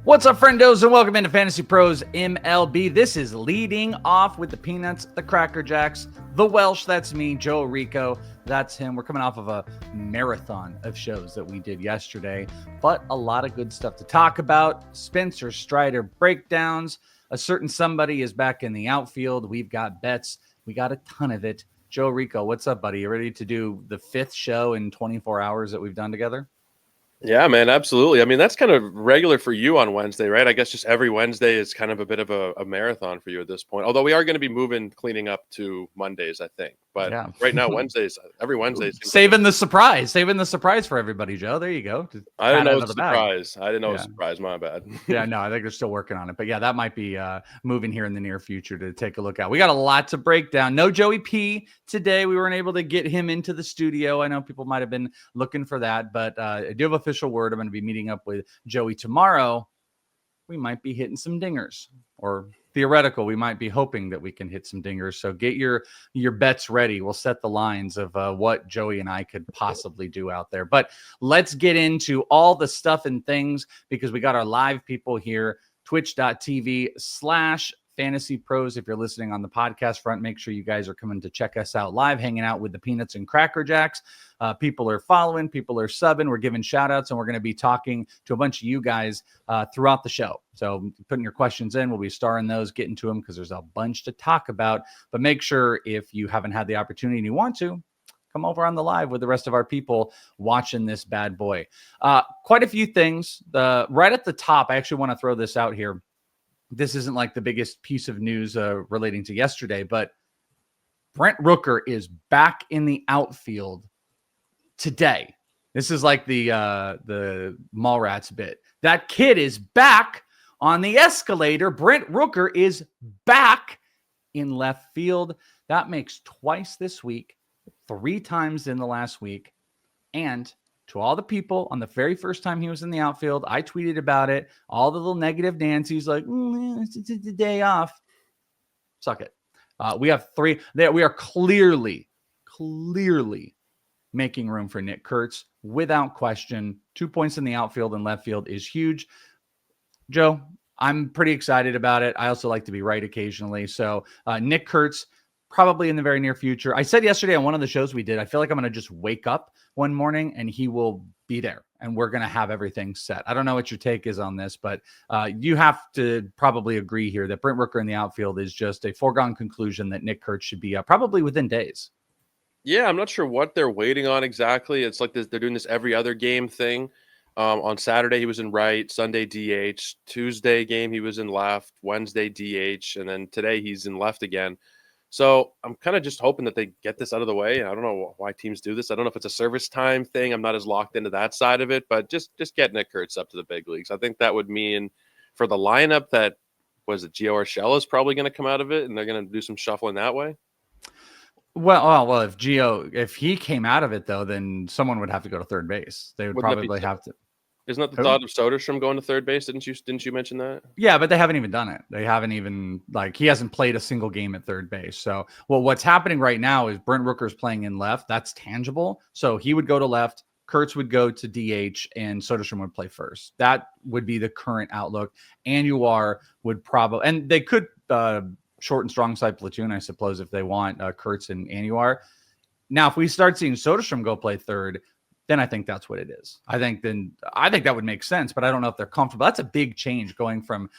What's up, friendos, and welcome into Fantasy Pros MLB. This is leading off with the Peanuts, the Cracker Jacks, the Welsh, that's me, Joe Rico, that's him. We're coming off of a marathon of shows that we did yesterday, but a lot of good stuff to talk about. Spencer Strider breakdowns. A certain somebody is back in the outfield. We've got bets. We got a ton of it. Joe Rico, what's up, buddy? You ready to do the fifth show in 24 hours that we've done together? Yeah, man, absolutely. I mean, that's kind of regular for you on Wednesday, right? I guess just every Wednesday is kind of a bit of a marathon for you at this point. Although we are going to be cleaning up to Mondays, I think. But yeah. Right now, every Wednesday. Saving the surprise for everybody, Joe. There you go. I didn't know it was a surprise. I didn't know it was a surprise. My bad. Yeah, no, I think they're still working on it. But yeah, that might be moving here in the near future to take a look at. We got a lot to break down. No Joey P today. We weren't able to get him into the studio. I know people might have been looking for that, but I do have official word. I'm going to be meeting up with Joey tomorrow. We might be hitting some dingers, or theoretical. We might be hoping that we can hit some dingers. So get your bets ready. We'll set the lines of what Joey and I could possibly do out there. But let's get into all the stuff and things, because we got our live people here, twitch.tv/FantasyPros. If you're listening on the podcast front, make sure you guys are coming to check us out live, hanging out with the Peanuts and Cracker Jacks. People are following, people are subbing, we're giving shout outs, and we're going to be talking to a bunch of you guys throughout the show. So putting your questions in, we'll be starring those, getting to them, because there's a bunch to talk about. But make sure, if you haven't had the opportunity and you want to, come over on the live with the rest of our people watching this bad boy. Quite a few things. Right at the top, I actually want to throw this out here. This isn't like the biggest piece of news relating to yesterday, but Brent Rooker is back in the outfield today. This is like the Mallrats bit. That kid is back on the escalator. Brent Rooker is back in left field. That makes twice this week, 3 times in the last week. And to all the people, on the very first time he was in the outfield, I tweeted about it. All the little negative Nancy's like, it's a day off. Suck it. We have 3. We are clearly making room for Nick Kurtz without question. 2 points in the outfield and left field is huge. Joe, I'm pretty excited about it. I also like to be right occasionally. So Nick Kurtz, probably in the very near future. I said yesterday on one of the shows we did, I feel like I'm going to just wake up one morning and he will be there and we're going to have everything set. I don't know what your take is on this, but you have to probably agree here that Brent Rooker in the outfield is just a foregone conclusion that Nick Kurtz should be up probably within days. Yeah, I'm not sure what they're waiting on exactly. It's like this, they're doing this every other game thing. On Saturday, he was in right. Sunday, DH. Tuesday game, he was in left. Wednesday, DH. And then today, he's in left again. So I'm kind of just hoping that they get this out of the way. I don't know why teams do this. I don't know if it's a service time thing. I'm not as locked into that side of it. But just get Nick Kurtz up to the big leagues. I think that would mean for the lineup that, Gio Urshela is probably going to come out of it, and they're going to do some shuffling that way. Well, if he came out of it, though, then someone would have to go to third base. They would probably have to. Isn't that the thought of Soderstrom going to third base? Didn't you mention that? Yeah, but they haven't even done it. They haven't even, he hasn't played a single game at third base. So, what's happening right now is Brent Rooker's playing in left. That's tangible. So he would go to left, Kurtz would go to DH, and Soderstrom would play first. That would be the current outlook. Andujar would probably, and they could short and strong side platoon, I suppose, if they want Kurtz and Andujar. Now, if we start seeing Soderstrom go play third, then I think that's what it is. I think that would make sense, but I don't know if they're comfortable. That's a big change, going from,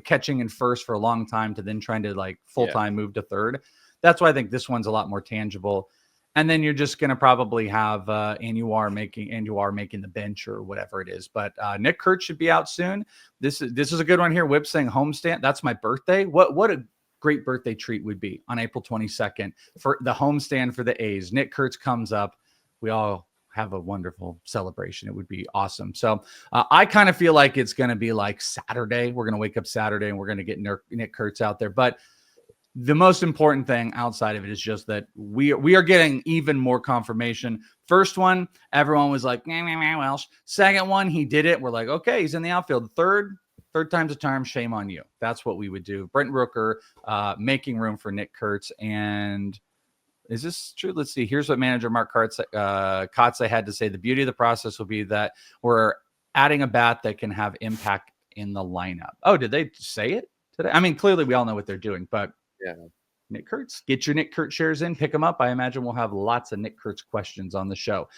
catching in first for a long time to then trying to full-time move to third. That's why I think this one's a lot more tangible. And then you're just going to probably have Andujar making the bench or whatever it is. But Nick Kurtz should be out soon. This is a good one here. Whip saying homestand. That's my birthday. What a great birthday treat would be on April 22nd for the homestand for the A's. Nick Kurtz comes up. We all have a wonderful celebration. It would be awesome. So I kind of feel like it's going to be like Saturday. We're going to wake up Saturday and we're going to get Nick Kurtz out there. But the most important thing outside of it is just that we are getting even more confirmation. First one, everyone was like, Welsh. Second one, he did it. We're like, okay, he's in the outfield. Third time's a charm. Shame on you. That's what we would do. Brent Rooker making room for Nick Kurtz. And is this true? Let's see. Here's what manager Mark Kotze had to say. The beauty of the process will be that we're adding a bat that can have impact in the lineup. Oh, did they say it today? I mean, clearly we all know what they're doing, but Yeah. Nick Kurtz, get your Nick Kurtz shares in, pick them up. I imagine we'll have lots of Nick Kurtz questions on the show.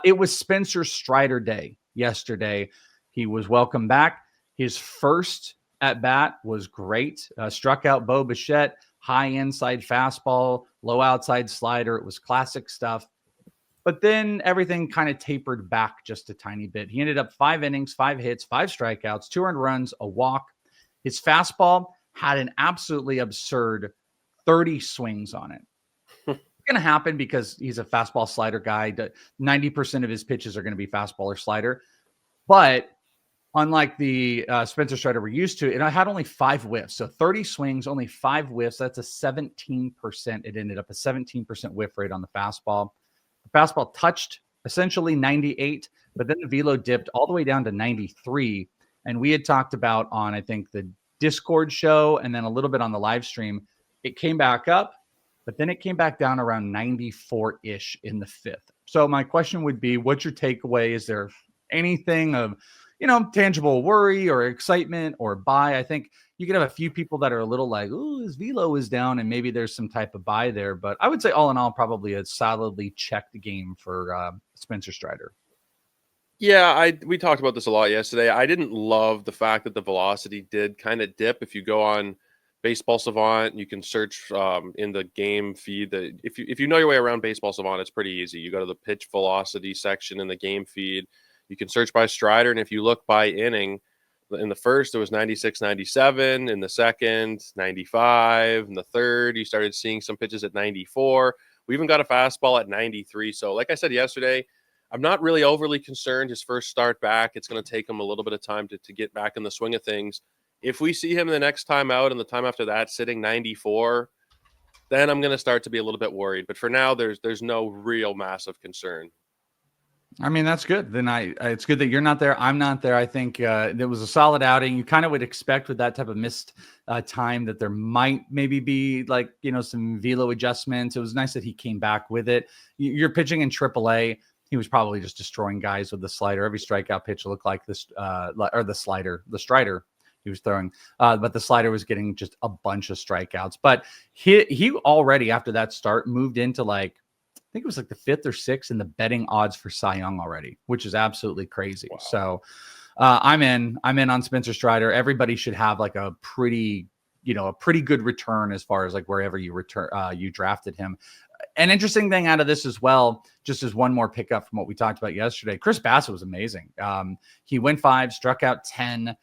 It was Spencer Strider Day yesterday. He was welcome back. His first at bat was great. Struck out Bo Bichette, high inside fastball, low outside slider. It was classic stuff. But then everything kind of tapered back just a tiny bit. He ended up 5 innings, 5 hits, 5 strikeouts, 2 earned runs, a walk. His fastball had an absolutely absurd 30 swings on it. It's going to happen because he's a fastball slider guy. 90% of his pitches are going to be fastball or slider. But unlike the Spencer Strider we're used to, it had only 5 whiffs. So 30 swings, only 5 whiffs. That's a 17%. It ended up a 17% whiff rate on the fastball. The fastball touched essentially 98, but then the velo dipped all the way down to 93. And we had talked about on, I think, the Discord show and then a little bit on the live stream, it came back up, but then it came back down around 94-ish in the 5th. So my question would be, what's your takeaway? Is there anything of, tangible worry or excitement or buy? I think you could have a few people that are a little like, oh, his velo is down, and maybe there's some type of buy there. But I would say all in all, probably a solidly checked game for Spencer Strider. Yeah, we talked about this a lot yesterday. I didn't love the fact that the velocity did kind of dip. If you go on Baseball Savant, you can search in the game feed. If you know your way around Baseball Savant, it's pretty easy. You go to the pitch velocity section in the game feed. You can search by Strider, and if you look by inning, in the first, it was 96, 97. In the second, 95. In the third, you started seeing some pitches at 94. We even got a fastball at 93. So like I said yesterday, I'm not really overly concerned. His first start back, it's going to take him a little bit of time to get back in the swing of things. If we see him the next time out and the time after that sitting 94, then I'm going to start to be a little bit worried. But for now, there's no real massive concern. I mean, that's good. Then it's good that you're not there. I'm not there. I think it was a solid outing. You kind of would expect with that type of missed time that there might maybe be like, some velo adjustments. It was nice that he came back with it. You're pitching in AAA. He was probably just destroying guys with the slider. Every strikeout pitch looked like this, or the Strider he was throwing. But the slider was getting just a bunch of strikeouts. But he already, after that start, moved into I think it was like the 5th or 6th in the betting odds for Cy Young already, which is absolutely crazy. Wow. So I'm in on Spencer Strider. Everybody should have like a pretty good return as far as like wherever you drafted him. An interesting thing out of this as well, just as one more pickup from what we talked about yesterday, Chris Bassitt was amazing. He went 5, struck out 10.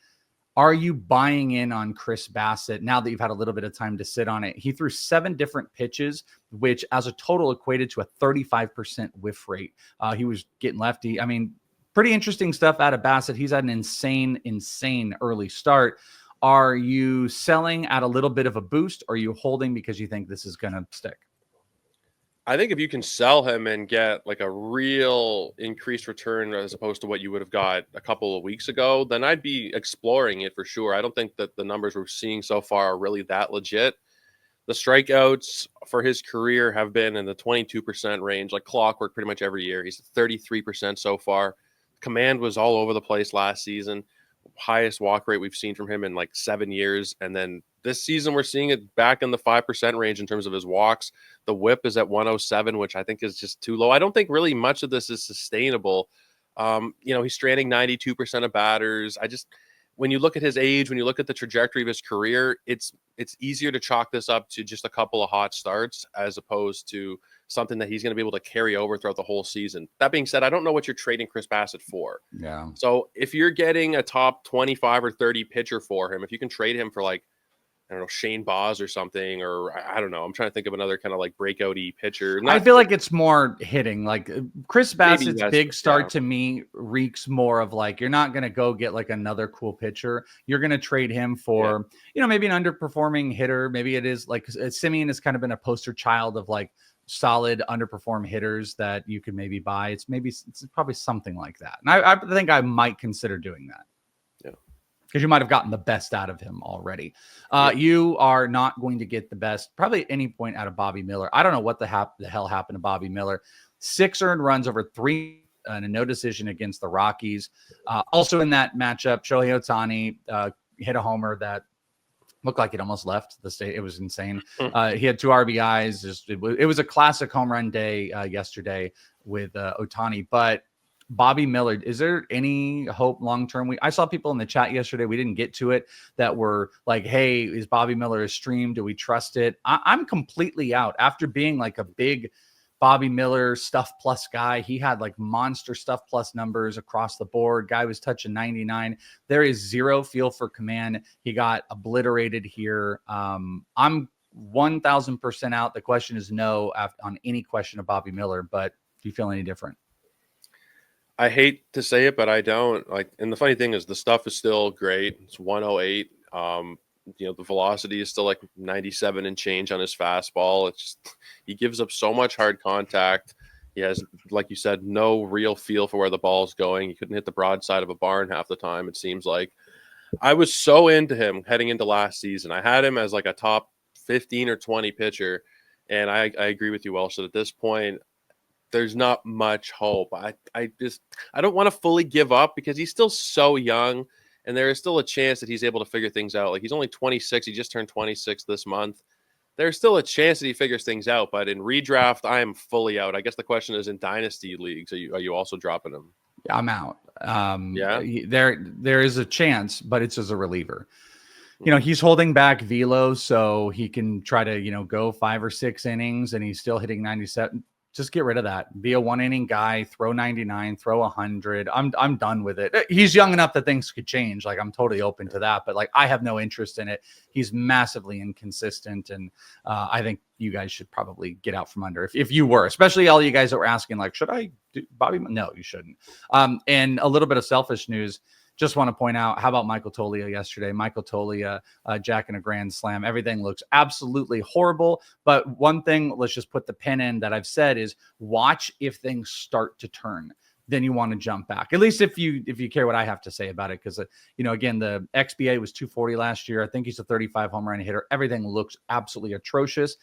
Are you buying in on Chris Bassitt now that you've had a little bit of time to sit on it? He threw 7 different pitches, which as a total equated to a 35% whiff rate. He was getting lefty. I mean, pretty interesting stuff out of Bassitt. He's had an insane early start. Are you selling at a little bit of a boost, or are you holding because you think this is going to stick? I think if you can sell him and get like a real increased return as opposed to what you would have got a couple of weeks ago, then I'd be exploring it for sure. I don't think that the numbers we're seeing so far are really that legit. The strikeouts for his career have been in the 22% range, like clockwork pretty much every year. He's 33% so far. Command was all over the place last season. Highest walk rate we've seen from him in like 7 years. And then this season, we're seeing it back in the 5% range in terms of his walks. The whip is at 107, which I think is just too low. I don't think really much of this is sustainable. He's stranding 92% of batters. When you look at his age, when you look at the trajectory of his career, it's easier to chalk this up to just a couple of hot starts as opposed to something that he's going to be able to carry over throughout the whole season. That being said, I don't know what you're trading Chris Bassitt for. Yeah. So if you're getting a top 25 or 30 pitcher for him, if you can trade him for like, I don't know, Shane Baz or something, or I don't know. I'm trying to think of another kind of like breakout-y pitcher. I feel like it's more hitting. Like Chris Bassitt's big start to me reeks more of like, you're not going to go get like another cool pitcher. You're going to trade him for, maybe an underperforming hitter. Maybe it is like Simeon has kind of been a poster child of like solid underperform hitters that you could maybe buy. It's probably something like that. And I think I might consider doing that. Because you might have gotten the best out of him already. You are not going to get the best probably at any point out of Bobby Miller. I don't know what the hell happened to Bobby Miller. 6 earned runs over 3 and a no decision against the Rockies. Also in that matchup, Shohei Ohtani hit a homer that looked like it almost left the state. It was insane. He had 2 RBIs. It was a classic home run day yesterday with Ohtani. But Bobby Miller, is there any hope long-term? I saw people in the chat yesterday, we didn't get to it, that were like, hey, is Bobby Miller a stream? Do we trust it? I'm completely out. After being like a big Bobby Miller stuff plus guy, he had like monster stuff plus numbers across the board. Guy was touching 99. There is zero feel for command. He got obliterated here. I'm 1,000% out. The question is no on any question of Bobby Miller, but do you feel any different? I hate to say it, but I don't. Like, and the funny thing is the stuff is still great. It's 108. The velocity is still like 97 and change on his fastball. It's just, he gives up so much hard contact. He has, like you said, no real feel for where the ball is going. He couldn't hit the broadside of a barn half the time, it seems like. I was so into him heading into last season. I had him as like a top 15 or 20 pitcher. And I agree with you, Welsh, that at this point, there's not much hope. I don't want to fully give up because he's still so young, and there is still a chance that he's able to figure things out. Like, he's only 26. He just turned 26 this month. There's still a chance that he figures things out, but in redraft, I am fully out. I guess the question is, in dynasty leagues, are you also dropping him? Yeah, I'm out. Yeah, there is a chance, but it's as a reliever. He's holding back velo so he can try to, go 5 or 6 innings, and he's still hitting 97. Just get rid of that. Be a 1-inning guy, throw 99, throw 100. I'm done with it. He's young enough that things could change. Like, I'm totally open to that, but like, I have no interest in it. He's massively inconsistent. And I think you guys should probably get out from under if you were, especially all you guys that were asking, like, should I do Bobby? No, you shouldn't. And a little bit of selfish news. Just want to point out, how about Michael Toglia yesterday? Michael Toglia, jacking a grand slam. Everything looks absolutely horrible. But one thing, let's just put the pin in, that I've said is, watch if things start to turn. Then you want to jump back. At least if you care what I have to say about it. Because, again, the XBA was 240 last year. I think he's a 35 home run hitter. Everything looks absolutely atrocious.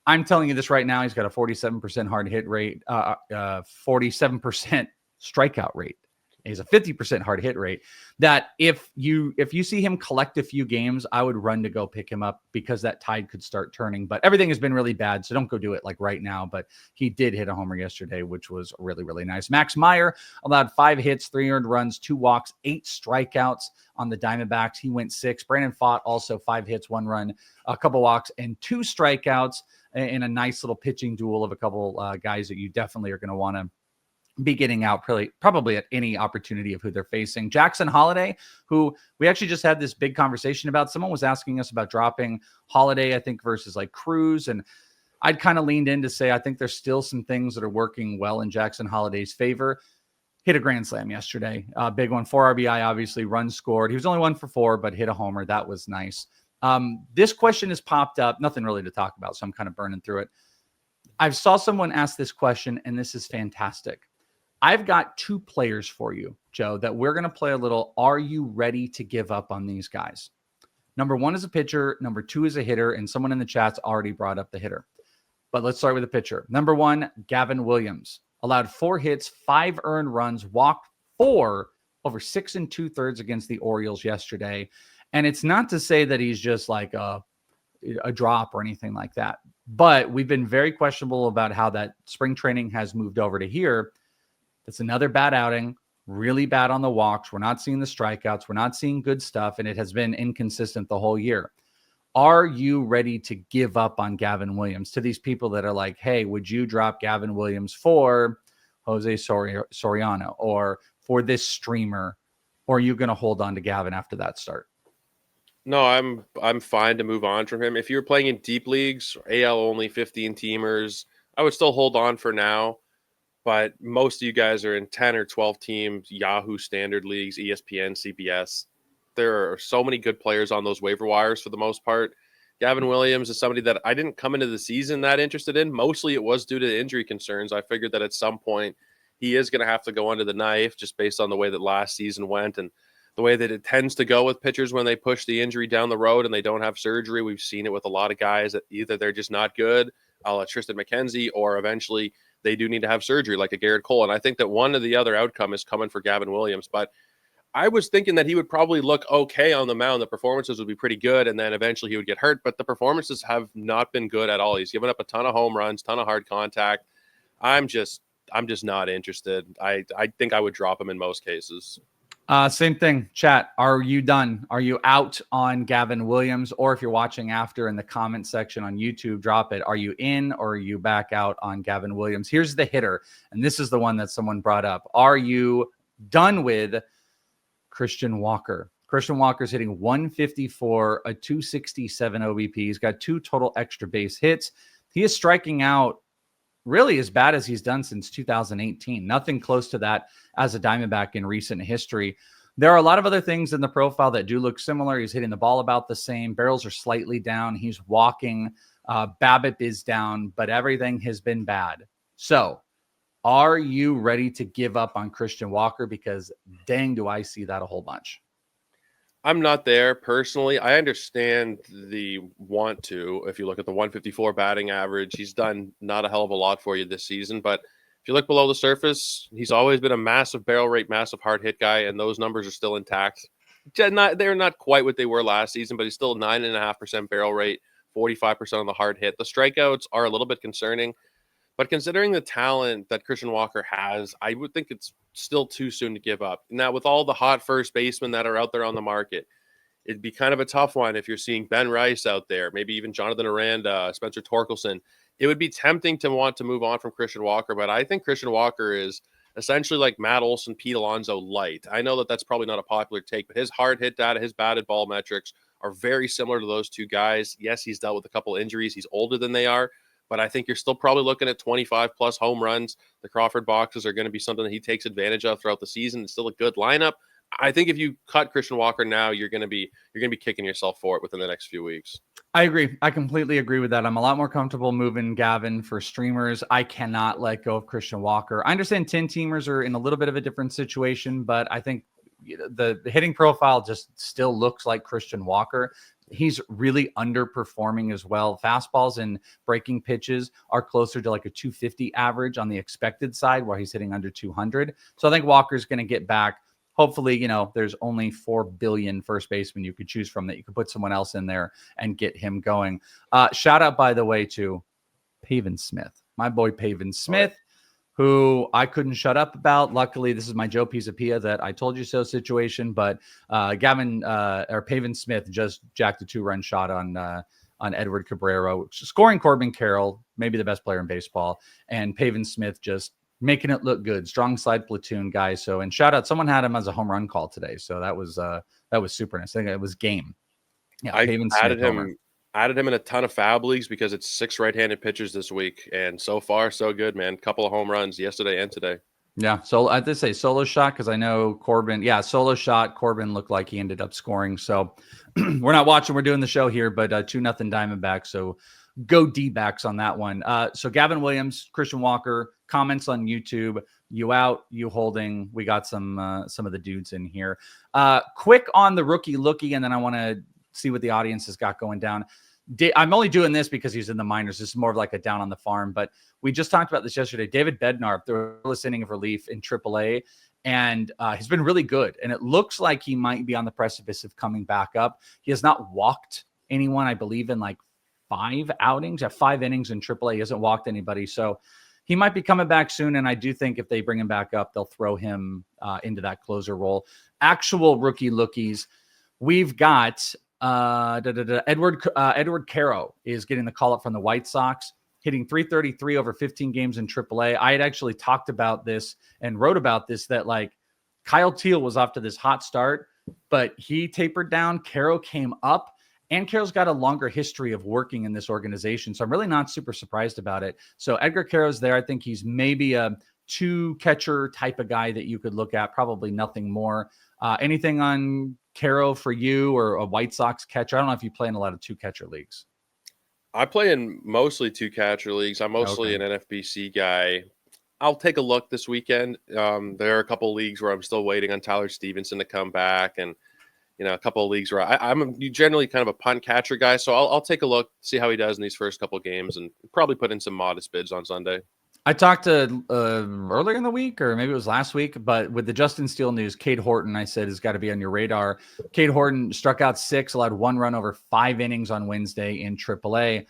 I'm telling you this right now. He's got a 47% hard hit rate, 47% strikeout rate. He's a 50% hard hit rate. That if you see him collect a few games, I would run to go pick him up, because that tide could start turning. But everything has been really bad, so don't go do it like right now. But he did hit a homer yesterday, which was really, really nice. Max Meyer allowed 5 hits, 3 earned runs, 2 walks, 8 strikeouts on the Diamondbacks. He went 6. Brandon Pfaadt also 5 hits, 1 run, a couple walks, and 2 strikeouts in a nice little pitching duel of a couple guys that you definitely are going to want to be getting out probably at any opportunity of who they're facing. Jackson Holliday, who we actually just had this big conversation about. Someone was asking us about dropping Holliday, I think, versus like Cruz. And I'd kind of leaned in to say, I think there's still some things that are working well in Jackson Holliday's favor. Hit a grand slam yesterday. Big one, 4 RBI, obviously, runs scored. He was only 1 for 4, but hit a homer. That was nice. This question has popped up. Nothing really to talk about, so I'm kind of burning through it. I saw someone ask this question, and this is fantastic. I've got 2 players for you, Joe, that we're going to play a little, are you ready to give up on these guys? Number 1 is a pitcher. Number 2 is a hitter. And someone in the chat's already brought up the hitter. But let's start with the pitcher. Number 1, Gavin Williams. Allowed 4 hits, 5 earned runs, walked 4 over 6 2/3 against the Orioles yesterday. And it's not to say that he's just like a drop or anything like that. But we've been very questionable about how that spring training has moved over to here. That's another bad outing, really bad on the walks. We're not seeing the strikeouts. We're not seeing good stuff, and it has been inconsistent the whole year. Are you ready to give up on Gavin Williams? To these people that are like, hey, would you drop Gavin Williams for Jose Soriano or for this streamer? Or are you going to hold on to Gavin after that start? No, I'm fine to move on from him. If you're playing in deep leagues, AL only 15 teamers, I would still hold on for now. But most of you guys are in 10 or 12 teams, Yahoo standard leagues, ESPN, CBS. There are so many good players on those waiver wires for the most part. Gavin Williams is somebody that I didn't come into the season that interested in. Mostly it was due to injury concerns. I figured that at some point he is going to have to go under the knife just based on the way that last season went and the way that it tends to go with pitchers when they push the injury down the road and they don't have surgery. We've seen it with a lot of guys that either they're just not good, a la Tristan McKenzie, or eventually they do need to have surgery like a Garrett Cole. And I think that one or the other outcome is coming for Gavin Williams. But I was thinking that he would probably look okay on the mound. The performances would be pretty good, and then eventually he would get hurt. But the performances have not been good at all. He's given up a ton of home runs, ton of hard contact. I'm just not interested. I think I would drop him in most cases. Same thing. Chat. Are you done? Are you out on Gavin Williams? Or if you're watching after in the comment section on YouTube, drop it. Are you in or are you back out on Gavin Williams? Here's the hitter. And this is the one that someone brought up. Are you done with Christian Walker? Christian Walker's hitting 154, a 267 OBP. He's got 2 total extra base hits. He is striking out really as bad as he's done since 2018. Nothing close to that as a Diamondback in recent history. There are a lot of other things in the profile that do look similar. He's hitting the ball about the same. Barrels are slightly down. He's walking. BABIP is down, but everything has been bad. So are you ready to give up on Christian Walker? Because dang, do I see that a whole bunch. I'm not there personally. I understand the want to. If you look at the 154 batting average, he's done not a hell of a lot for you this season. But if you look below the surface, he's always been a massive barrel rate, massive hard hit guy, and those numbers are still intact. They're not quite what they were last season, but he's still 9.5% barrel rate, 45% on the hard hit. The strikeouts are a little bit concerning. But considering the talent that Christian Walker has, I would think it's still too soon to give up. Now, with all the hot first basemen that are out there on the market, it'd be kind of a tough one if you're seeing Ben Rice out there, maybe even Jonathan Aranda, Spencer Torkelson. It would be tempting to want to move on from Christian Walker, but I think Christian Walker is essentially like Matt Olson, Pete Alonso light. I know that that's probably not a popular take, but his hard hit data, his batted ball metrics are very similar to those two guys. Yes, he's dealt with a couple injuries. He's older than they are. But I think you're still probably looking at 25-plus home runs. The Crawford boxes are going to be something that he takes advantage of throughout the season. It's still a good lineup. I think if you cut Christian Walker now, you're going to be kicking yourself for it within the next few weeks. I agree. I completely agree with that. I'm a lot more comfortable moving Gavin for streamers. I cannot let go of Christian Walker. I understand 10-teamers are in a little bit of a different situation, but I think the hitting profile just still looks like Christian Walker. He's really underperforming as well. Fastballs and breaking pitches are closer to like a 250 average on the expected side, where he's hitting under 200. So I think Walker's going to get back. Hopefully, there's only 4 billion first basemen you could choose from, that you could put someone else in there and get him going. Shout out, by the way, to Pavin Smith, my boy Pavin Smith, who I couldn't shut up about. Luckily, this is my Joe Pisapia that I told you so situation. But Pavin Smith just jacked a 2-run shot on Edward Cabrera, scoring Corbin Carroll, maybe the best player in baseball, and Pavin Smith just making it look good. Strong side platoon guy. So, and shout out, someone had him as a home run call today, so that was super nice. I think it was game. Yeah, I Pavin added Smith him. homer. Added him in a ton of fab leagues because it's 6 right-handed pitchers this week, and so far so good, man. Couple of home runs yesterday and today. Yeah, so I did say solo shot because I know Corbin. Yeah, solo shot. Corbin looked like he ended up scoring. So we're not watching. We're doing the show here, but 2-0 Diamondbacks. So go D-backs on that one. So Gavin Williams, Christian Walker, comments on YouTube. You out, you holding. We got some of the dudes in here. Quick on the rookie Lookie, and then I want to see what the audience has got going down. I'm only doing this because he's in the minors. This is more of like a down on the farm, but we just talked about this yesterday. David Bednar, the earliest inning of relief in AAA, and he's been really good. And it looks like he might be on the precipice of coming back up. He has not walked anyone, I believe, in like 5 outings. At 5 innings in AAA, he hasn't walked anybody. So he might be coming back soon. And I do think if they bring him back up, they'll throw him into that closer role. Actual rookie lookies, we've got Edward Caro is getting the call up from the White Sox, hitting 333 over 15 games in AAA. I had actually talked about this and wrote about this, that like Kyle Teal was off to this hot start, but he tapered down. Caro came up, and Caro's got a longer history of working in this organization. So I'm really not super surprised about it. So Edgar Caro's there. I think he's maybe a 2-catcher type of guy that you could look at, probably nothing more. Anything on Caro for you, or a White Sox catcher? I don't know if you play in a lot of 2-catcher leagues. I play in mostly 2-catcher leagues. I'm mostly an NFBC guy. I'll take a look this weekend. There are a couple of leagues where I'm still waiting on Tyler Stevenson to come back, and a couple of leagues where I'm generally kind of a punt catcher guy. So I'll take a look, see how he does in these first couple of games, and probably put in some modest bids on Sunday. I talked to earlier in the week, or maybe it was last week, but with the Justin Steele news, Cade Horton, I said, has got to be on your radar. Cade Horton struck out 6, allowed 1 run over 5 innings on Wednesday in AAA.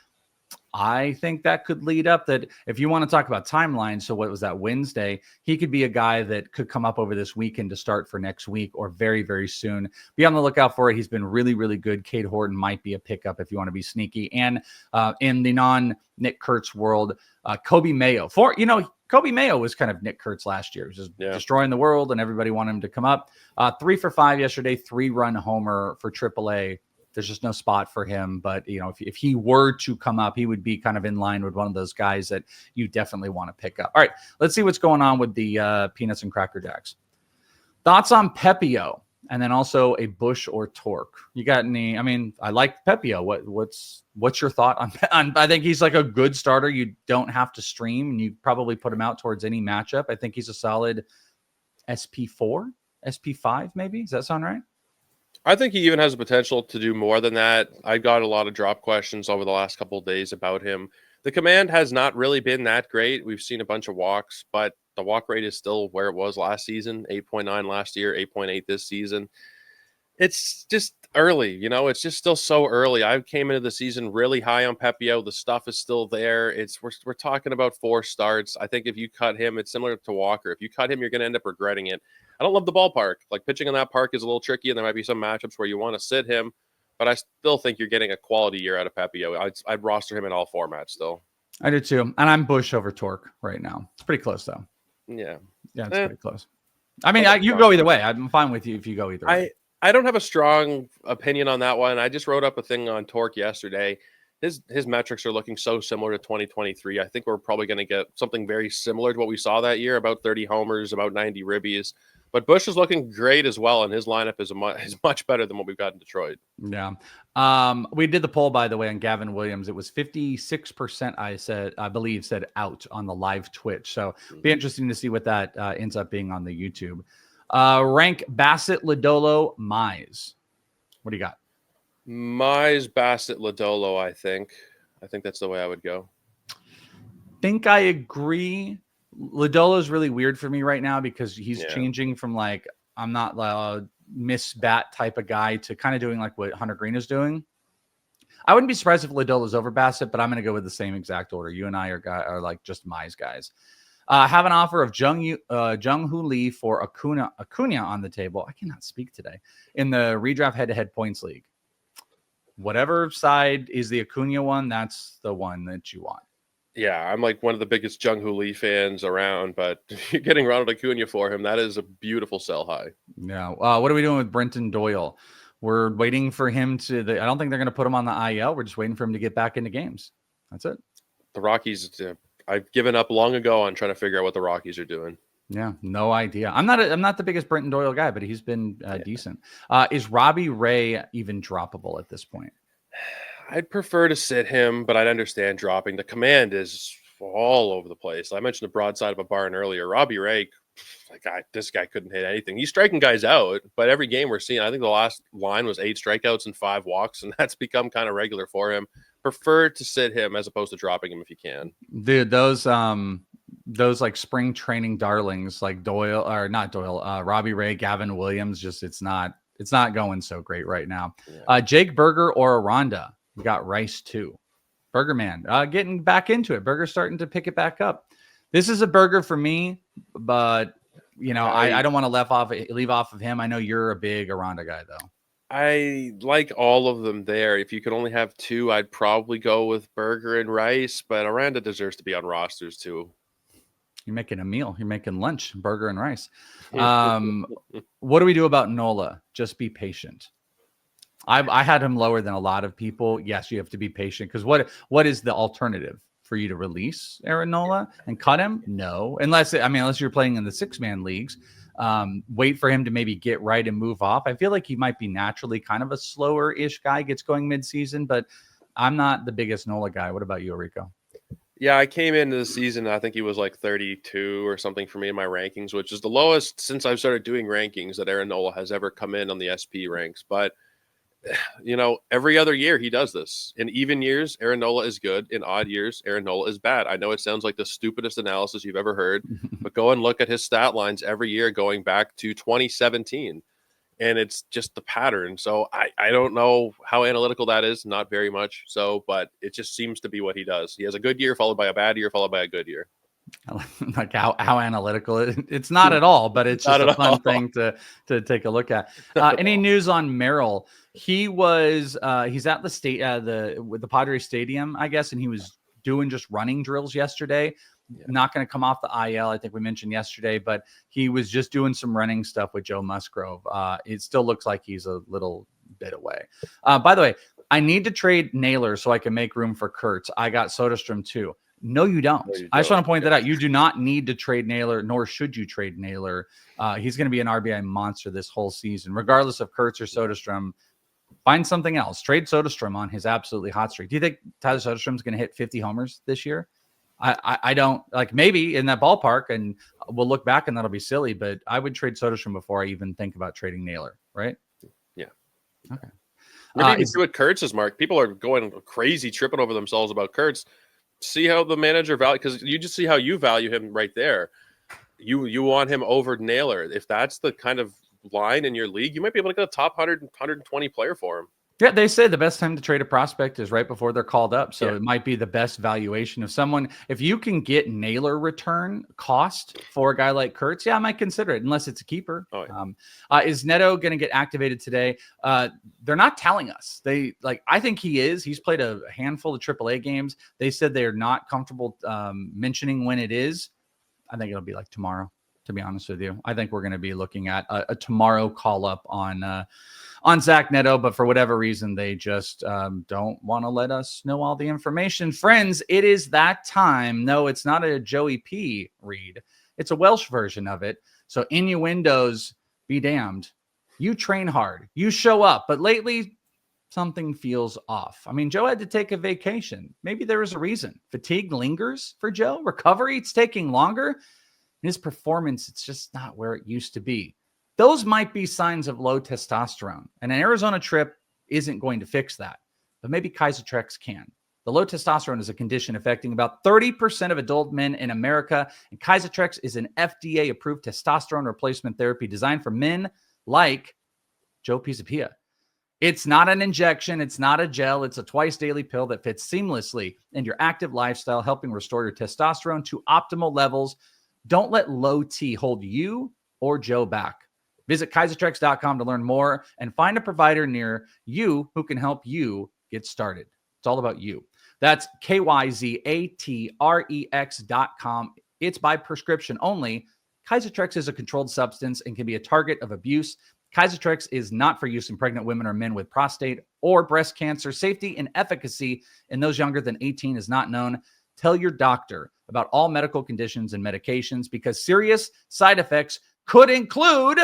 I think that could lead up that if you want to talk about timeline, so what was that Wednesday? He could be a guy that could come up over this weekend to start for next week or very, very soon. Be on the lookout for it. He's been really, really good. Cade Horton might be a pickup if you want to be sneaky. And in the non-Nick Kurtz world, Kobe Mayo. Kobe Mayo was kind of Nick Kurtz last year. He was just destroying the world and everybody wanted him to come up. 3 for 5 yesterday, 3-run homer for AAA. There's just no spot for him. But, if he were to come up, he would be kind of in line with one of those guys that you definitely want to pick up. All right, let's see what's going on with the Peanuts and Cracker Jacks. Thoughts on Pepio, and then also a Bush or Torque. You got any? I mean, I like Pepio. What's your thought on? I think he's like a good starter. You don't have to stream, and you probably put him out towards any matchup. I think he's a solid SP4, SP5, maybe. Does that sound right? I think he even has the potential to do more than that. I got a lot of drop questions over the last couple of days about him. The command has not really been that great. We've seen a bunch of walks, but the walk rate is still where it was last season, 8.9 last year, 8.8 this season. It's just early, it's just still so early. I came into the season really high on Pepio. The stuff is still there. We're talking about 4 starts. I think if you cut him, it's similar to Walker. If you cut him, you're going to end up regretting it. I don't love the ballpark. Like, pitching in that park is a little tricky, and there might be some matchups where you want to sit him, but I still think you're getting a quality year out of Pepio. I'd roster him in all formats still. I do too. And I'm Bush over Torque right now. It's pretty close though. Yeah, it's pretty close. I mean, you go either way. I'm fine with you if you go either way. I don't have a strong opinion on that one. I just wrote up a thing on Torque yesterday. His metrics are looking so similar to 2023. I think we're probably going to get something very similar to what we saw that year, about 30 homers, about 90 ribbies. But Bush is looking great as well, and his lineup is much better than what we've got in Detroit. Yeah. We did the poll, by the way, on Gavin Williams. It was 56%, I believe, said out on the live Twitch. So be interesting to see what that ends up being on the YouTube. Rank Bassitt, Lodolo, Mize. What do you got? Mize, Bassitt, Lodolo, I think. I think that's the way I would go. Think I agree. Lodolo is really weird for me right now because he's changing from like, I'm not a miss bat type of guy to kind of doing like what Hunter Green is doing. I wouldn't be surprised if Lodolo is over Bassitt, but I'm going to go with the same exact order. You and I are like just Mize guys. Have an offer of Jung-Hoo Lee for Acuna on the table. I cannot speak today in the redraft head-to-head points league. Whatever side is the Acuna one, that's the one that you want. Yeah, I'm like one of the biggest Jung-Hoo Lee fans around, but you're getting Ronald Acuna for him. That is a beautiful sell high. Yeah. What are we doing with Brenton Doyle? We're waiting for him to. I don't think they're going to put him on the IL. We're just waiting for him to get back into games. That's it. The Rockies. I've given up long ago on trying to figure out what the Rockies are doing. Yeah, no idea. I'm not the biggest Brenton Doyle guy, but he's been decent. Is Robbie Ray even droppable at this point? I'd prefer to sit him, but I'd understand dropping. The command is all over the place. I mentioned the broadside of a barn earlier. Robbie Ray, this guy couldn't hit anything. He's striking guys out, but every game we're seeing, I think the last line was 8 strikeouts and 5 walks, and that's become kind of regular for him. Prefer to sit him as opposed to dropping him if you can. Dude, those like spring training darlings like Robbie Ray, Gavin Williams, it's not going so great right now. Yeah. Jake Berger or Aranda. We got Rice too. Burger man getting back into it. Burger's starting to pick it back up. This is a Burger for me, but I don't want to leave off of him. I know you're a big Aranda guy though. I like all of them there. If you could only have 2, I'd probably go with Burger and Rice, but Aranda deserves to be on rosters too. You're making a meal. You're making lunch, Burger and Rice. What do we do about Nola? Just be patient. I had him lower than a lot of people. Yes, you have to be patient because what is the alternative for you to release Aaron Nola and cut him? No, unless you're playing in the 6-man leagues. Wait for him to maybe get right and move off. I feel like he might be naturally kind of a slower-ish guy, gets going mid-season, but I'm not the biggest Nola guy. What about you, Rico? Yeah, I came into the season, I think he was like 32 or something for me in my rankings, which is the lowest since I've started doing rankings that Aaron Nola has ever come in on the SP ranks. But every other year he does this. In even years, Aaron Nola is good. In odd years, Aaron Nola is bad. I know it sounds like the stupidest analysis you've ever heard, but go and look at his stat lines every year going back to 2017, and it's just the pattern. So I don't know how analytical that is, not very much so, but it just seems to be what he does. He has a good year followed by a bad year followed by a good year. Like how analytical it's not at all, but it's just a fun thing to take a look at. Any news on Merrill? He's at the Padres Stadium, I guess, and he was doing just running drills yesterday. Yeah. Not going to come off the IL, I think we mentioned yesterday, but he was just doing some running stuff with Joe Musgrove. It still looks like he's a little bit away. By the way, I need to trade Naylor so I can make room for Kurtz. I got Soderstrom too. No, you don't. I just want to point that out. You do not need to trade Naylor, nor should you trade Naylor. He's going to be an RBI monster this whole season, regardless of Kurtz or Soderstrom. Find something else. Trade Soderstrom on his absolutely hot streak. Do you think Tyler Soderstrom's going to hit 50 homers this year? I don't, like, maybe in that ballpark, and we'll look back and that'll be silly, but I would trade Soderstrom before I even think about trading Naylor, right? Yeah. Okay. Maybe even see what Kurtz's mark. People are going crazy, tripping over themselves about Kurtz. See how the manager value, because you just see how you value him right there. You want him over Naylor. If that's the kind of line in your league, you might be able to get a top 100, 120 player for him. Yeah, they say the best time to trade a prospect is right before they're called up. So It might be the best valuation of someone. If you can get Naylor return cost for a guy like Kurtz, I might consider it, unless it's a keeper. Oh, yeah. Is Neto going to get activated today? They're not telling us. I think he is. He's played a handful of AAA games. They said they're not comfortable mentioning when it is. I think it'll be like tomorrow, to be honest with you. I think we're going to be looking at a tomorrow call up on Zach Neto, but for whatever reason, they just don't want to let us know all the information. Friends, it is that time. No, it's not a Joey P read. It's a Welsh version of it. So innuendos, be damned. You train hard. You show up. But lately, something feels off. I mean, Joe had to take a vacation. Maybe there was a reason. Fatigue lingers for Joe. Recovery, it's taking longer. His performance, it's just not where it used to be. Those might be signs of low testosterone. And an Arizona trip isn't going to fix that. But maybe Kaisertrex can. The low testosterone is a condition affecting about 30% of adult men in America. And Kaisertrex is an FDA-approved testosterone replacement therapy designed for men like Joe Pisapia. It's not an injection. It's not a gel. It's a twice-daily pill that fits seamlessly into your active lifestyle, helping restore your testosterone to optimal levels. Don't let low T hold you or Joe back. Visit Kaisertrex.com to learn more and find a provider near you who can help you get started. It's all about you. That's KYZATREX.com. It's by prescription only. Kaisertrex is a controlled substance and can be a target of abuse. Kaisertrex is not for use in pregnant women or men with prostate or breast cancer. Safety and efficacy in those younger than 18 is not known. Tell your doctor about all medical conditions and medications, because serious side effects could include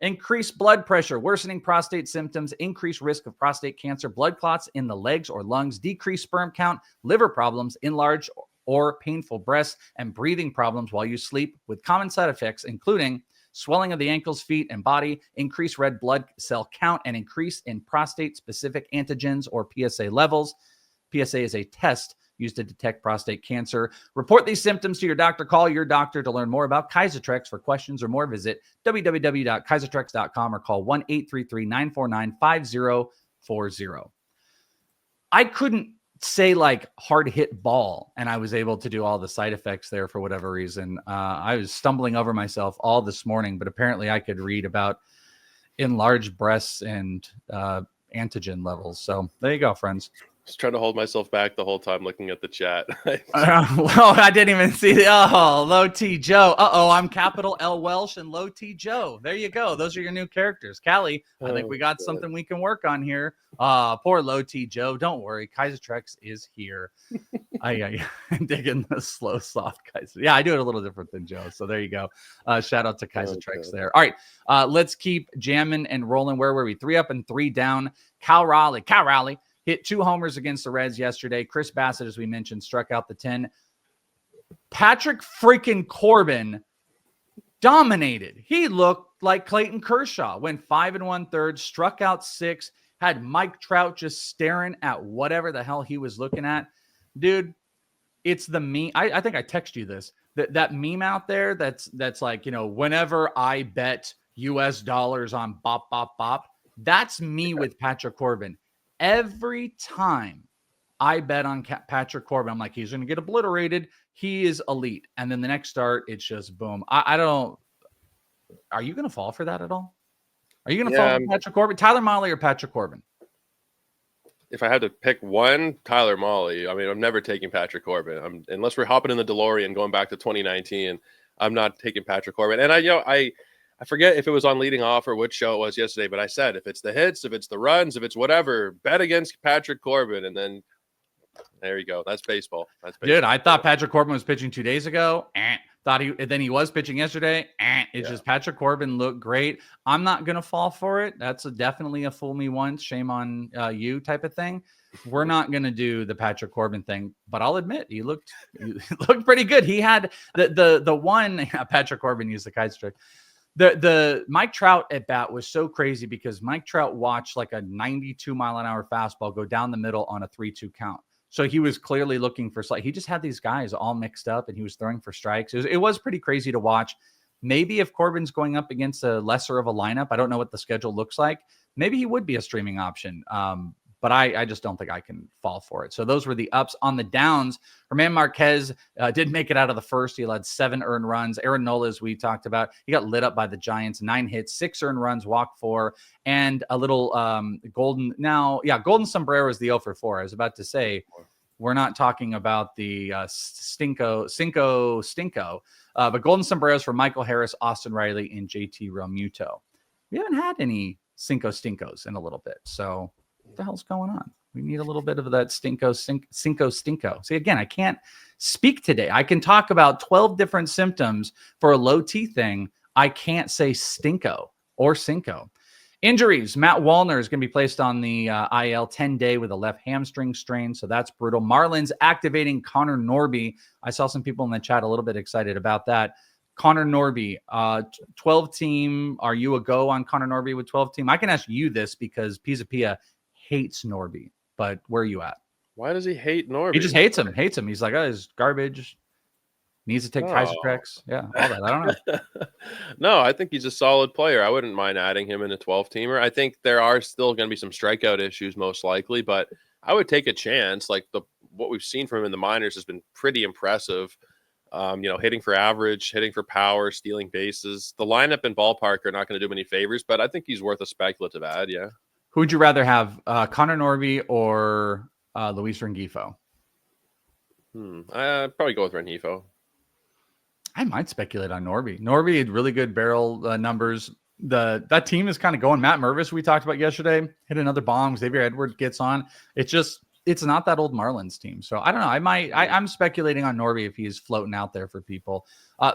increased blood pressure, worsening prostate symptoms, increased risk of prostate cancer, blood clots in the legs or lungs, decreased sperm count, liver problems, enlarged or painful breasts, and breathing problems while you sleep, with common side effects including swelling of the ankles, feet, and body, increased red blood cell count, and increase in prostate-specific antigens or PSA levels. PSA is a test used to detect prostate cancer. Report these symptoms to your doctor. Call your doctor to learn more about Kaisertrex. For questions or more, visit www.kaisertrex.com or call 1-833-949-5040. I couldn't say like hard hit ball, and I was able to do all the side effects there for whatever reason. I was stumbling over myself all this morning, but apparently I could read about enlarged breasts and antigen levels. So there you go, friends. Just trying to hold myself back the whole time looking at the chat. Well, I didn't even see the low T Joe. I'm capital L Welsh and low T Joe. There you go. Those are your new characters. Callie, I think we got something we can work on here. Poor low T Joe. Don't worry. Kaisertrex is here. I'm digging the slow, soft Kaiser. Yeah, I do it a little different than Joe. So there you go. Shout out to Kaisertrex there. All right. Let's keep jamming and rolling. Where were we? 3 up and 3 down. Cal Raleigh hit 2 homers against the Reds yesterday. Chris Bassitt, as we mentioned, struck out the 10. Patrick freaking Corbin dominated. He looked like Clayton Kershaw. Went 5 1/3, struck out 6, had Mike Trout just staring at whatever the hell he was looking at. Dude, it's the meme. I think I text you this. That meme out there that's like, whenever I bet US dollars on bop, bop, bop, that's me with Patrick Corbin. Every time I bet on Patrick Corbin, I'm like, he's going to get obliterated. He is elite. And then the next start, it's just boom. I don't. Are you going to fall for that at all? Are you going to fall for Patrick Corbin? Tyler Mahle or Patrick Corbin? If I had to pick one, Tyler Mahle. I mean, I'm never taking Patrick Corbin. Unless we're hopping in the DeLorean going back to 2019. I'm not taking Patrick Corbin. And I forget if it was on Leading Off or which show it was yesterday, but I said if it's the hits, if it's the runs, if it's whatever, bet against Patrick Corbin. And then there you go. That's baseball. Dude, I thought Patrick Corbin was pitching 2 days ago. Then he was pitching yesterday. Just Patrick Corbin looked great. I'm not going to fall for it. That's definitely a fool me once, shame on you type of thing. We're not going to do the Patrick Corbin thing, but I'll admit he looked pretty good. He had the one Patrick Corbin used the kite trick. The Mike Trout at bat was so crazy because Mike Trout watched like a 92-mile-an-hour fastball go down the middle on a 3-2 count. So he was clearly looking for he just had these guys all mixed up and he was throwing for strikes. It was pretty crazy to watch. Maybe if Corbin's going up against a lesser of a lineup, I don't know what the schedule looks like. Maybe he would be a streaming option. But I just don't think I can fall for it. So those were the ups. On the downs, German Marquez did make it out of the first. He led 7 earned runs. Aaron Nola, as we talked about, he got lit up by the Giants. 9 hits, 6 earned runs, walked 4, and a little golden. Now, golden sombrero is the 0 for 4. I was about to say, we're not talking about the Stinko, but golden sombreros for Michael Harris, Austin Riley, and JT Realmuto. We haven't had any Stinkos in a little bit. So what the hell's going on? We need a little bit of that Stinko. See, again, I can't speak today. I can talk about 12 different symptoms for a low T thing. I can't say Stinko or Cinco. Injuries. Matt Wallner is going to be placed on the IL 10-day with a left hamstring strain, so that's brutal. Marlins activating Connor Norby. I saw some people in the chat a little bit excited about that. Connor Norby, 12-team. Are you a go on Connor Norby with 12-team? I can ask you this because Pizza Pia hates Norby, but where are you at? Why does he hate Norby? He just hates him. He's like, he's garbage. Needs to take Kaiser Trex. Yeah, all that. I don't know. No, I think he's a solid player. I wouldn't mind adding him in a 12-teamer. I think there are still going to be some strikeout issues, most likely, but I would take a chance. Like what we've seen from him in the minors has been pretty impressive. Hitting for average, hitting for power, stealing bases. The lineup and ballpark are not going to do him any favors, but I think he's worth a speculative add. Yeah. Who would you rather have, Connor Norby or Luis Rengifo? I'd probably go with Rengifo. I might speculate on Norby. Norby had really good barrel numbers. That team is kind of going. Matt Mervis, we talked about yesterday, hit another bomb. Xavier Edwards gets on. It's not that old Marlins team. So I don't know. I'm speculating on Norby if he's floating out there for people.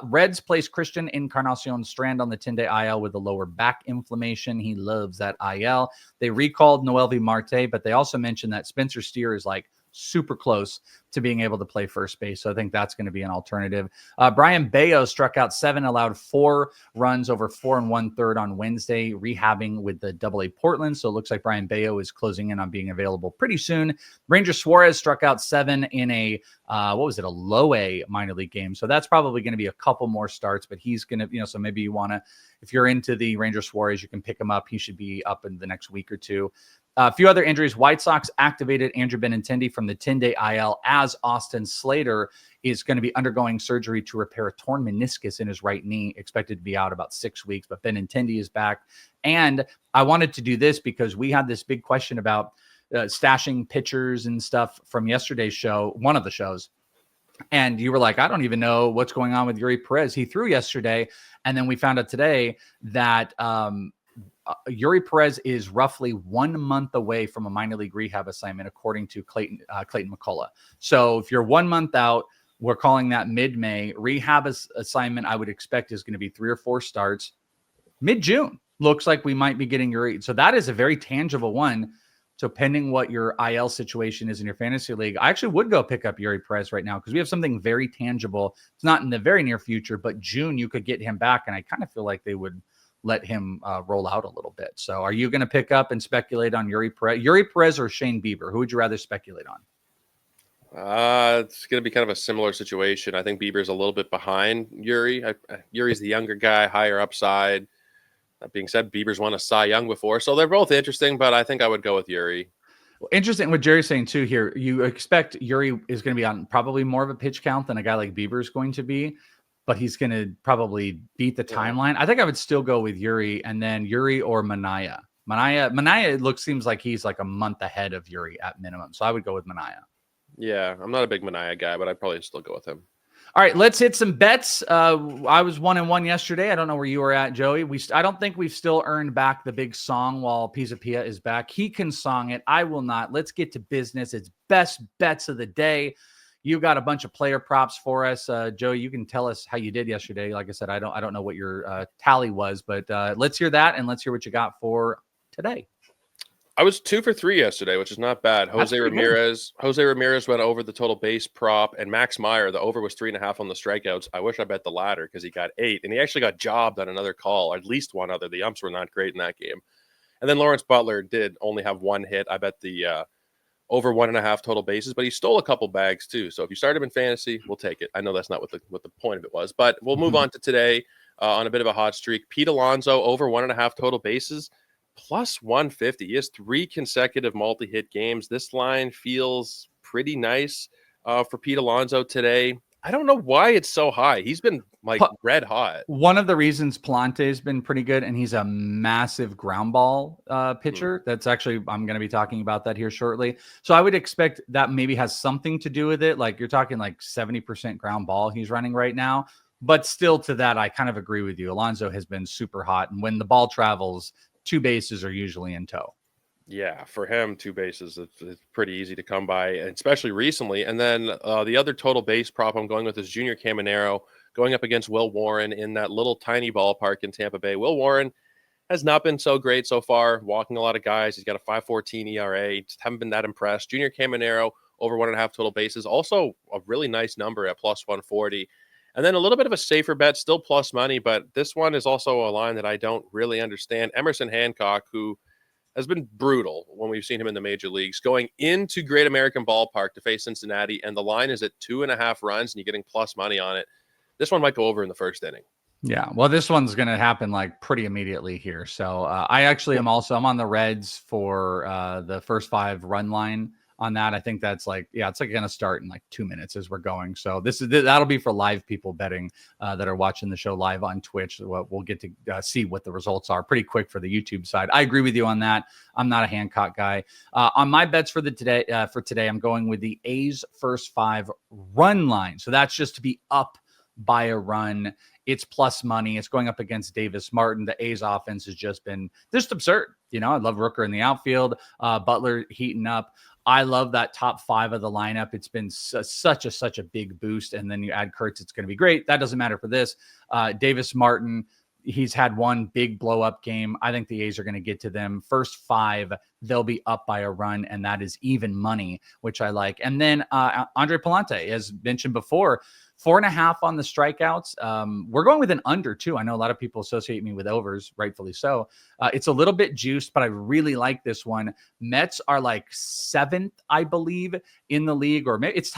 Reds placed Christian Encarnacion Strand on the 10-day IL with a lower back inflammation. He loves that IL. They recalled Noelvi Marte, but they also mentioned that Spencer Steer is like super close to being able to play first base. So I think that's going to be an alternative. Brian Bayo struck out 7, allowed 4 runs over 4 1/3 on Wednesday, rehabbing with the AA Portland. So it looks like Brian Bayo is closing in on being available pretty soon. Ranger Suarez struck out 7 in a low A minor league game. So that's probably going to be a couple more starts, but he's going to, so maybe you want to, if you're into the Ranger Suarez, you can pick him up. He should be up in the next week or two. A few other injuries. White Sox activated Andrew Benintendi from the 10-day IL as Austin Slater is going to be undergoing surgery to repair a torn meniscus in his right knee, expected to be out about 6 weeks, but Benintendi is back. And I wanted to do this because we had this big question about stashing pitchers and stuff from yesterday's show, one of the shows. And you were like, I don't even know what's going on with Yuri Perez. He threw yesterday. And then we found out today that Yuri Perez is roughly 1 month away from a minor league rehab assignment, according to Clayton McCullough. So if you're 1 month out, we're calling that mid-May. Rehab assignment, I would expect, is going to be 3 or 4 starts. Mid-June, looks like we might be getting Yuri. So that is a very tangible one. So pending what your IL situation is in your fantasy league, I actually would go pick up Yuri Perez right now because we have something very tangible. It's not in the very near future, but June you could get him back. And I kind of feel like they would let him roll out a little bit. So are you going to pick up and speculate on Yuri Perez or Shane Bieber? Who would you rather speculate on? It's going to be kind of a similar situation. I think Bieber's a little bit behind Yuri. Yuri's the younger guy, higher upside. That being said, Bieber's won a Cy Young before, so they're both interesting, but I think I would go with Yuri. Well, interesting what Jerry's saying too here. You expect Yuri is going to be on probably more of a pitch count than a guy like Bieber is going to be, but he's going to probably beat the timeline. I think I would still go with Yuri, and then Yuri or Minaya. Minaya seems like he's like a month ahead of Yuri at minimum, so I would go with Minaya. Yeah, I'm not a big Minaya guy, but I'd probably still go with him. All right, let's hit some bets. I was 1-1 yesterday. I don't know where you were at, Joey. I don't think we've still earned back the big song while Pizza Pia is back. He can song it. I will not. Let's get to business. It's best bets of the day. You got a bunch of player props for us, Joey. You can tell us how you did yesterday. Like I said, I don't know what your tally was, but let's hear that and let's hear what you got for today. I was 2 for 3 yesterday, which is not bad. Jose Ramirez went over the total base prop, and Max Meyer, the over was 3.5 on the strikeouts. I wish I bet the latter because he got 8, and he actually got jobbed on another call, at least one other. The umps were not great in that game. And then Lawrence Butler did only have 1 hit. I bet the over 1.5 total bases, but he stole a couple bags too. So if you start him in fantasy, we'll take it. I know that's not what the point of it was, but we'll move on to today on a bit of a hot streak. Pete Alonso over 1.5 total bases. Plus 150. He has 3 consecutive multi-hit games. This line feels pretty nice for Pete Alonso today. I don't know why it's so high. He's been like red hot. One of the reasons Palante's been pretty good, and he's a massive ground ball pitcher. That's actually, I'm going to be talking about that here shortly. So I would expect that maybe has something to do with it. Like you're talking like 70% ground ball he's running right now. But still to that, I kind of agree with you. Alonso has been super hot. And when the ball travels, 2 bases are usually in tow. Yeah, for him, 2 bases, it's pretty easy to come by, especially recently. And then the other total base prop I'm going with is Junior Caminero going up against Will Warren in that little tiny ballpark in Tampa Bay. Will Warren has not been so great so far, walking a lot of guys. He's got a 5.14 ERA. Just haven't been that impressed. Junior Caminero over 1.5 total bases, also a really nice number at plus 140. And then a little bit of a safer bet, still plus money, but this one is also a line that I don't really understand. Emerson Hancock, who has been brutal when we've seen him in the major leagues, going into Great American Ballpark to face Cincinnati, and the line is at 2.5 runs, and you're getting plus money on it. This one might go over in the first inning. Yeah, well, this one's going to happen like pretty immediately here. So I actually I'm on the Reds for the first 5 run line on that. I think that's like, it's like going to start in like 2 minutes as we're going. So that'll be for live people betting that are watching the show live on Twitch. We'll get to see what the results are pretty quick for the YouTube side. I agree with you on that. I'm not a Hancock guy. On my bets for today, I'm going with the A's first 5 run line. So that's just to be up by a run. It's plus money. It's going up against Davis Martin. The A's offense has just been just absurd. I love Rooker in the outfield, Butler heating up. I love that top 5 of the lineup. It's been such a big boost. And then you add Kurtz, it's going to be great. That doesn't matter for this. Davis Martin, he's had 1 big blow up game. I think the A's are going to get to them. First 5, they'll be up by a run, and that is even money, which I like. And then Andre Palante, as mentioned before, 4.5 on the strikeouts. We're going with an under too. I know a lot of people associate me with overs, rightfully so. It's a little bit juiced, but I really like this one. Mets are like 7th, I believe, in the league, or maybe it's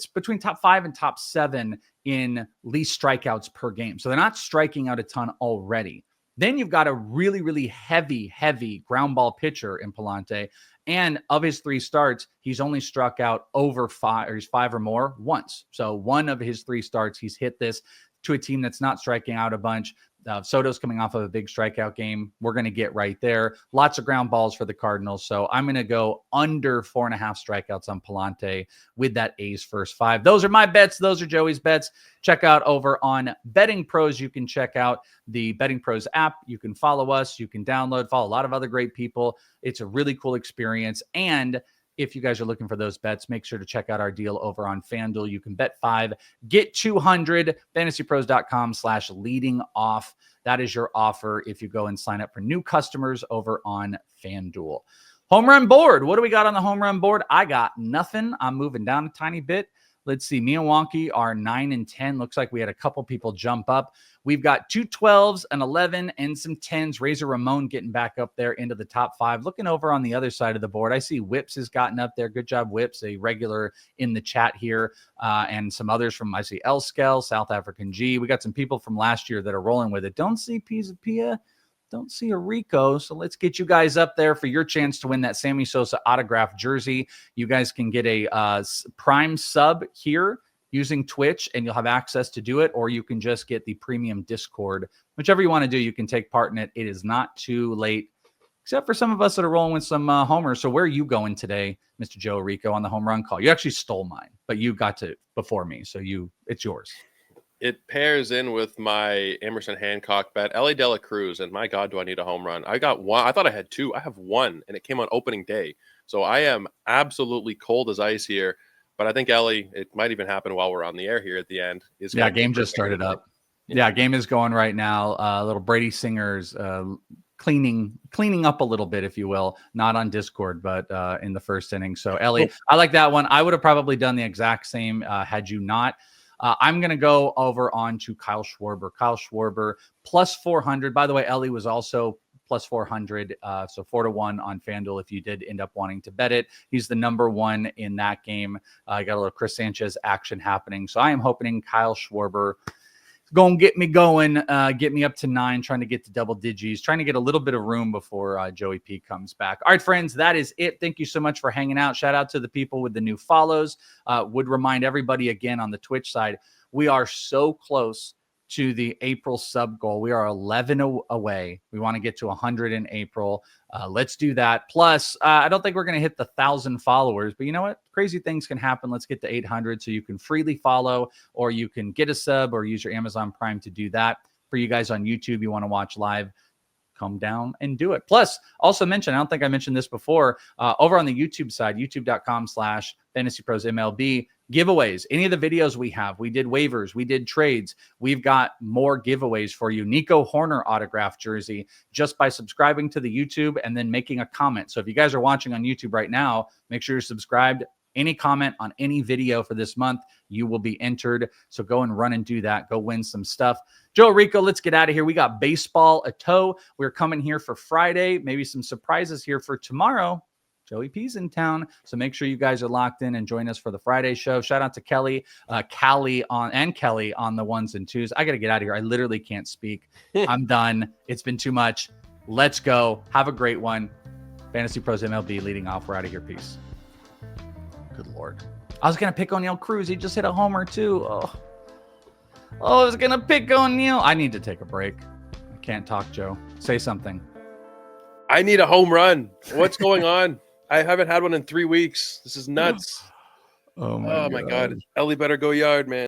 between top 5 and top 7 in least strikeouts per game. So they're not striking out a ton already. Then you've got a really, really heavy ground ball pitcher in Palante. And of his 3 starts, he's only struck out over 5, or he's 5 or more once. So one of his 3 starts, he's hit this to a team that's not striking out a bunch. Soto's coming off of a big strikeout game. We're going to get right there. Lots of ground balls for the Cardinals. So I'm going to go under 4.5 strikeouts on Palante with that A's first 5. Those are my bets. Those are Joey's bets. Check out over on Betting Pros. You can check out the Betting Pros app. You can follow us. You can follow a lot of other great people. It's a really cool experience. And if you guys are looking for those bets, make sure to check out our deal over on FanDuel. You can bet 5, get 200, fantasypros.com/leading off. That is your offer if you go and sign up for new customers over on FanDuel. Home run board. What do we got on the home run board? I got nothing. I'm moving down a tiny bit. Let's see. Me and Wonky are 9 and 10. Looks like we had a couple people jump up. We've got 2 12s, an 11, and some 10s. Razor Ramon getting back up there into the top 5. Looking over on the other side of the board, I see Whips has gotten up there. Good job, Whips, a regular in the chat here. And some others from, I see Elskel, South African G. We got some people from last year that are rolling with it. Don't see Pia. Don't see a Rico. So let's get you guys up there for your chance to win that Sammy Sosa autographed jersey. You guys can get a Prime sub here using Twitch, and you'll have access to do it, or you can just get the premium Discord. Whichever you want to do, you can take part in it. It is not too late, except for some of us that are rolling with some homers. So where are you going today, Mr. Joe Rico, on the home run call? You actually stole mine, but you got to before me, so it's yours. It pairs in with my Emerson Hancock bet, Elly De La Cruz, and my God, do I need a home run? I got one. I thought I had 2. I have 1, and it came on opening day. So I am absolutely cold as ice here. But I think Elly, it might even happen while we're on the air here at the end. Game just started up. Yeah, game is going right now. Little Brady Singers cleaning up a little bit, if you will, not on Discord, but in the first inning. So Elly, I like that one. I would have probably done the exact same had you not. I'm going to go over on to Kyle Schwarber. Kyle Schwarber plus 400. By the way, Elly was also plus 400. So 4-1 on FanDuel if you did end up wanting to bet it. He's the number 1 in that game. I got a little Chris Sanchez action happening. So I am hoping Kyle Schwarber is going to get me going, get me up to 9, trying to get to double digits, trying to get a little bit of room before Joey P comes back. All right, friends, that is it. Thank you so much for hanging out. Shout out to the people with the new follows. Would remind everybody again on the Twitch side, we are so close to the April sub goal. We are 11 away. We want to get to 100 in April. Let's do that. Plus, I don't think we're going to hit the 1,000 followers, but you know what? Crazy things can happen. Let's get to 800 so you can freely follow, or you can get a sub or use your Amazon Prime to do that. For you guys on YouTube, you want to watch live, come down and do it. Plus, also mention, I don't think I mentioned this before, over on the YouTube side, youtube.com/FantasyPros giveaways. Any of the videos we have, we did waivers, we did trades. We've got more giveaways for you. Nico Horner autographed jersey just by subscribing to the YouTube and then making a comment. So if you guys are watching on YouTube right now, make sure you're subscribed. Any comment on any video for this month, you will be entered. So go and run and do that. Go win some stuff. Joe Rico, let's get out of here. We got baseball a toe. We're coming here for Friday. Maybe some surprises here for tomorrow. Joey P's in town. So make sure you guys are locked in and join us for the Friday show. Shout out to Kelly, Kelly on the 1s and 2s. I got to get out of here. I literally can't speak. I'm done. It's been too much. Let's go. Have a great one. Fantasy Pros MLB leading off. We're out of here. Peace. Good Lord. I was going to pick O'Neal Cruz. He just hit a homer too. Oh, I was going to pick O'Neal. I need to take a break. I can't talk, Joe. Say something. I need a home run. What's going on? I haven't had one in 3 weeks. This is nuts. Oh my God. Elly better go yard, man.